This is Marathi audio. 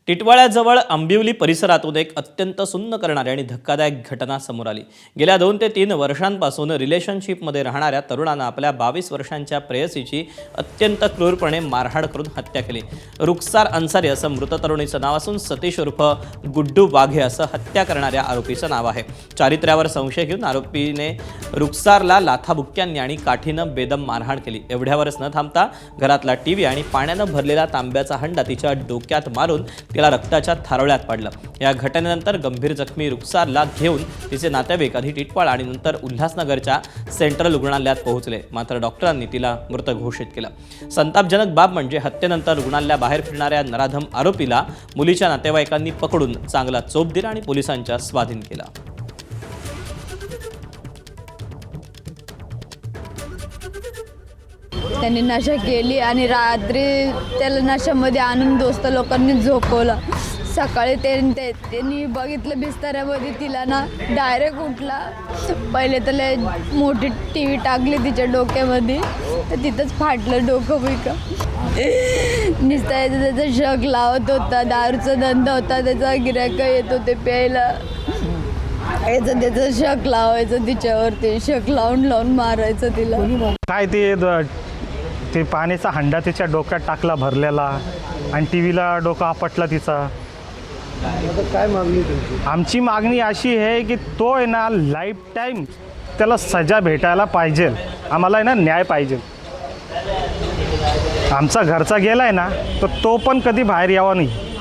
टिटवाळ्याजवळ आंबिवली परिसरातून एक अत्यंत सुन्न करणारी आणि धक्कादायक घटना समोर आली। गेल्या 2 ते 3 वर्षांपासून रिलेशनशिपमध्ये राहणाऱ्या तरुणानं आपल्या 22 वर्षांच्या प्रेयसीची अत्यंत क्रूरपणे मारहाण करून हत्या केली। रुखसार अन्सारी असं मृत तरुणीचं नाव असून सतीश उर्फ गुड्डू वाघे असं हत्या करणाऱ्या आरोपीचं नाव आहे। चारित्र्यावर संशय घेऊन आरोपीने रुखसारला लाथाबुक्क्यांनी आणि काठीनं बेदम मारहाण केली। एवढ्यावरच न थांबता घरातला टीव्ही आणि पाण्यानं भरलेला तांब्याचा हंडा तिच्या डोक्यात मारून तिला रक्ताच्या थारोळ्यात पाडलं। या घटनेनंतर गंभीर जखमी रुखसारला घेऊन तिचे नातेवाईक आधी टिटवाळा आणि नंतर उल्हासनगरच्या सेंट्रल रुग्णालयात पोहोचले, मात्र डॉक्टरांनी तिला मृत घोषित केलं। संतापजनक बाब म्हणजे हत्येनंतर रुग्णालयाबाहेर फिरणाऱ्या नराधम आरोपीला मुलीच्या नातेवाईकांनी पकडून चांगला चोप दिला आणि पोलिसांच्या स्वाधीन केला। त्यांनी नशा केली आणि रात्री त्याला नशामध्ये आणून दोस्त लोकांनी झोपवलं। सकाळी त्यांनी बघितलं बिस्ताऱ्यामध्ये तिला ना डायरेक्ट उठला। पहिले त्याला मोठी टीव्ही टाकली तिच्या डोक्यामध्ये, तर तिथंच फाटलं डोकं बिकं। नुसता त्याचा शक लावत होता, दारूचा धंदा होता त्याचा, गिऱ्हाईक येत होते प्यायला। याचं त्याचं शक लावायचं तिच्यावरती, शक लावून मारायचं तिला। काय ते पाण्याचा हंडा तिच्या डोक्यात टाकला भरलेला आणि टीव्हीला डोका आपटला तिचा। काय मागणी तुमची? आमची मागणी अशी आहे की तो आहे ना लाईफ टाईम त्याला सजा भेटायला पाहिजे। आम्हाला आहे ना न्याय पाहिजे। आमचा घरचा गेला आहे ना तर तो पण कधी बाहेर यावा नाही।